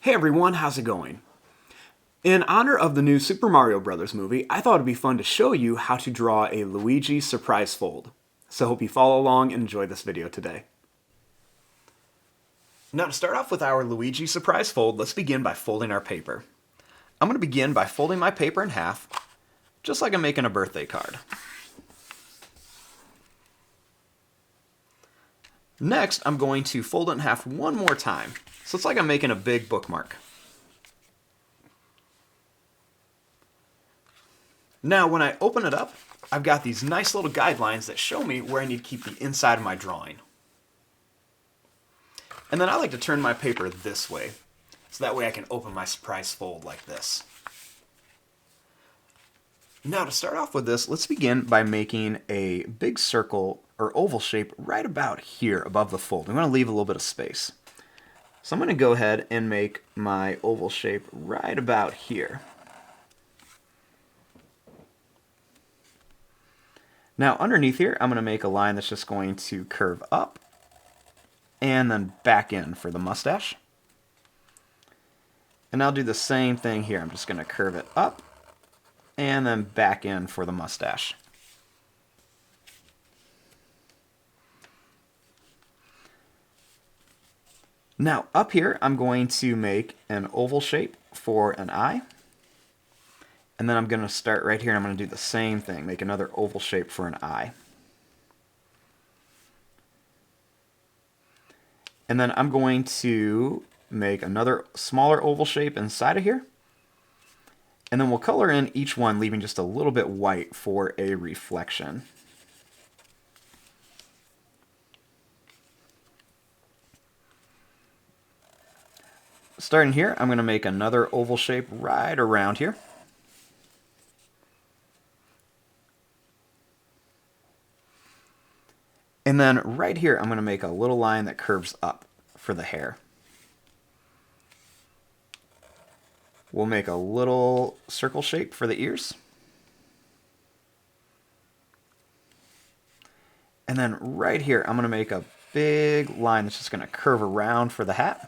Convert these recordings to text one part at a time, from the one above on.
Hey everyone, how's it going? In honor of the new Super Mario Bros. Movie, I thought it'd be fun to show you how to draw a Luigi Surprise Fold. So hope you follow along and enjoy this video today. Now to start off with our Luigi Surprise Fold, let's begin by folding our paper. I'm going to begin by folding my paper in half, just like I'm making a birthday card. Next, I'm going to fold it in half one more time, so it's like I'm making a big bookmark. Now, when I open it up, I've got these nice little guidelines that show me where I need to keep the inside of my drawing. And then I like to turn my paper this way, so that way I can open my surprise fold like this. Now, to start off with this, let's begin by making a big circle or oval shape right about here above the fold. I'm going to leave a little bit of space. So I'm going to go ahead and make my oval shape right about here. Now underneath here, I'm going to make a line that's just going to curve up and then back in for the mustache. And I'll do the same thing here. I'm just going to curve it up and then back in for the mustache. Now up here, I'm going to make an oval shape for an eye. And then I'm going to start right here and I'm going to do the same thing, make another oval shape for an eye. And then I'm going to make another smaller oval shape inside of here. And then we'll color in each one, leaving just a little bit white for a reflection. Starting here, I'm going to make another oval shape right around here. And then right here, I'm going to make a little line that curves up for the hair. We'll make a little circle shape for the ears. And then right here, I'm going to make a big line that's just going to curve around for the hat.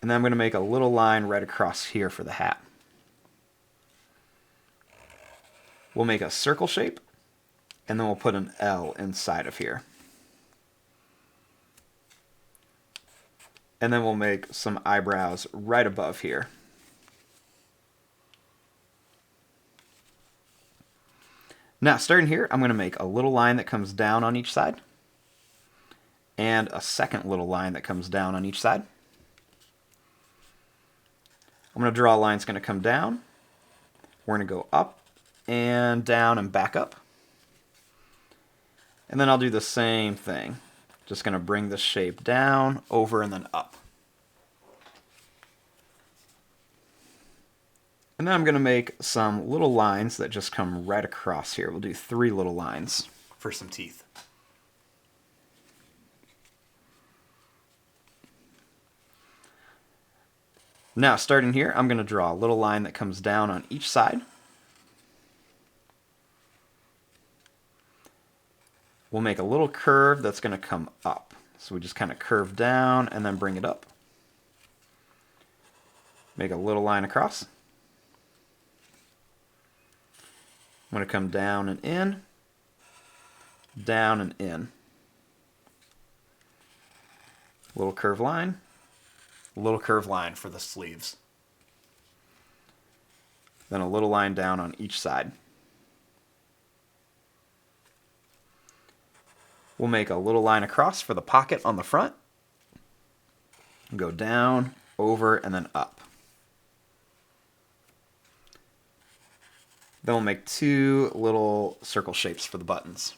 And then I'm going to make a little line right across here for the hat. We'll make a circle shape, and then we'll put an L inside of here. And then we'll make some eyebrows right above here. Now, starting here, I'm going to make a little line that comes down on each side, and a second little line that comes down on each side. I'm going to draw a line that's going to come down. We're going to go up and down and back up. And then I'll do the same thing. Just going to bring this shape down, over, and then up. And then I'm going to make some little lines that just come right across here. We'll do 3 little lines for some teeth. Now, starting here, I'm going to draw a little line that comes down on each side. We'll make a little curve that's going to come up. So we just kind of curve down and then bring it up. Make a little line across. I'm going to come down and in, down and in. Little curved line, little curved line for the sleeves. Then a little line down on each side. We'll make a little line across for the pocket on the front. Go down, over, and then up. Then we'll make 2 little circle shapes for the buttons.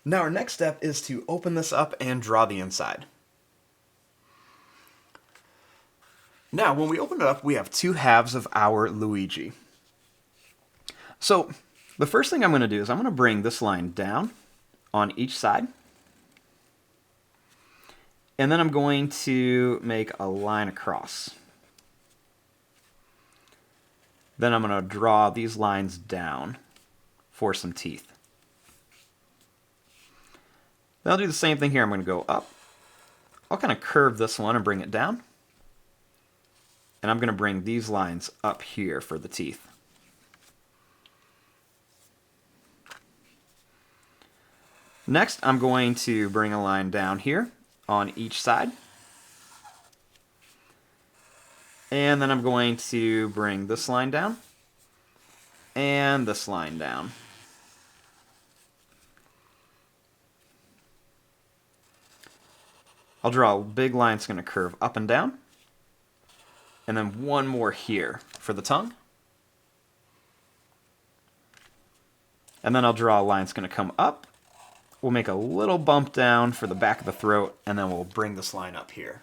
Now our next step is to open this up and draw the inside. Now when we open it up, we have 2 halves of our Luigi. So the first thing I'm going to do is I'm going to bring this line down on each side. And then I'm going to make a line across. Then I'm going to draw these lines down for some teeth. Then I'll do the same thing here. I'm going to go up. I'll kind of curve this one and bring it down. And I'm going to bring these lines up here for the teeth. Next, I'm going to bring a line down here on each side. And then I'm going to bring this line down and this line down. I'll draw a big line that's going to curve up and down. And then one more here for the tongue. And then I'll draw a line that's going to come up. We'll make a little bump down for the back of the throat, and then we'll bring this line up here.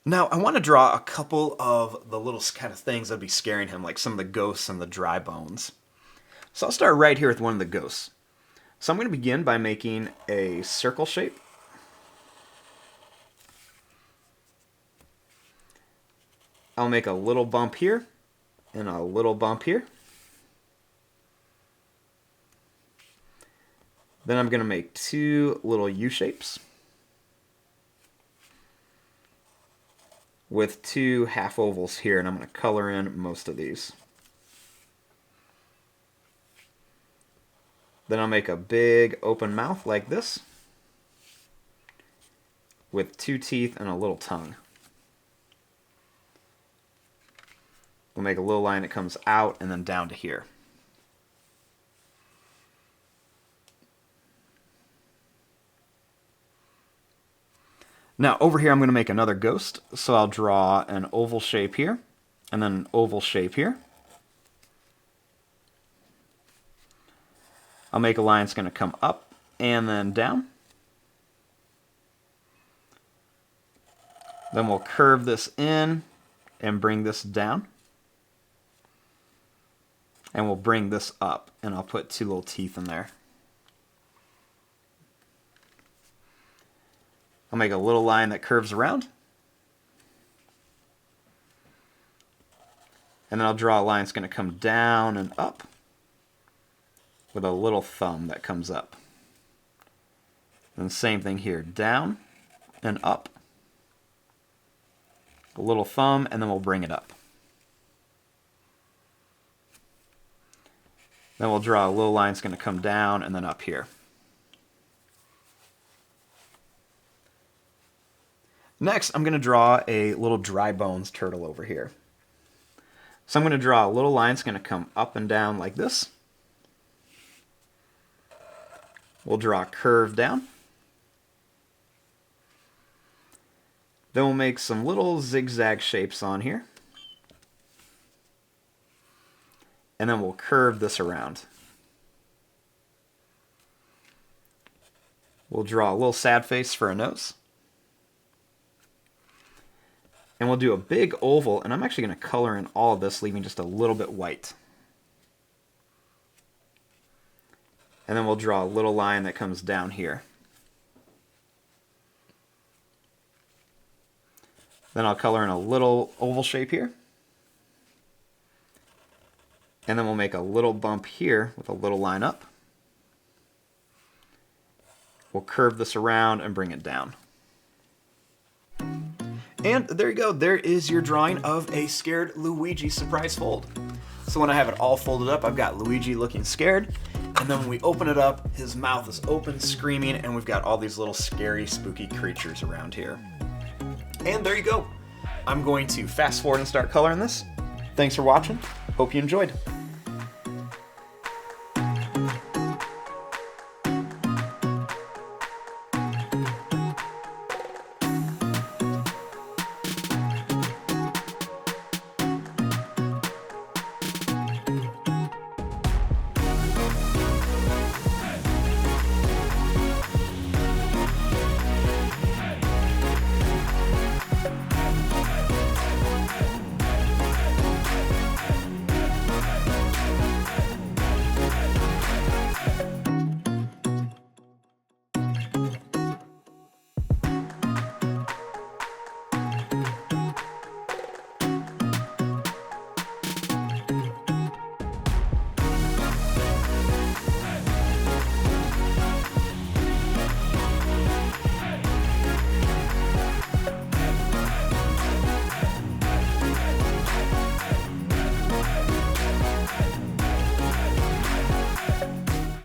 Now, I want to draw a couple of the little kind of things that'd be scaring him, like some of the ghosts and the dry bones. So I'll start right here with one of the ghosts. So I'm going to begin by making a circle shape. I'll make a little bump here and a little bump here. Then I'm going to make two little U shapes with two half ovals here, and I'm going to color in most of these. Then I'll make a big open mouth like this with two teeth and a little tongue. We'll make a little line that comes out and then down to here. Now over here I'm going to make another ghost, so I'll draw an oval shape here and then an oval shape here. I'll make a line that's going to come up and then down. Then we'll curve this in and bring this down. And we'll bring this up, and I'll put two little teeth in there. I'll make a little line that curves around. And then I'll draw a line that's going to come down and up with a little thumb that comes up. And the same thing here, down and up. A little thumb, and then we'll bring it up. Then we'll draw a little line that's going to come down and then up here. Next, I'm going to draw a little dry bones turtle over here. So I'm going to draw a little line that's going to come up and down like this. We'll draw a curve down. Then we'll make some little zigzag shapes on here. And then we'll curve this around. We'll draw a little sad face for a nose. And we'll do a big oval, and I'm actually going to color in all of this, leaving just a little bit white. And then we'll draw a little line that comes down here. Then I'll color in a little oval shape here. And then we'll make a little bump here with a little line up. We'll curve this around and bring it down. And there you go. There is your drawing of a scared Luigi Surprise Fold. So when I have it all folded up, I've got Luigi looking scared. And then when we open it up, his mouth is open, screaming, and we've got all these little scary, spooky creatures around here. And there you go. I'm going to fast forward and start coloring this. Thanks for watching. Hope you enjoyed.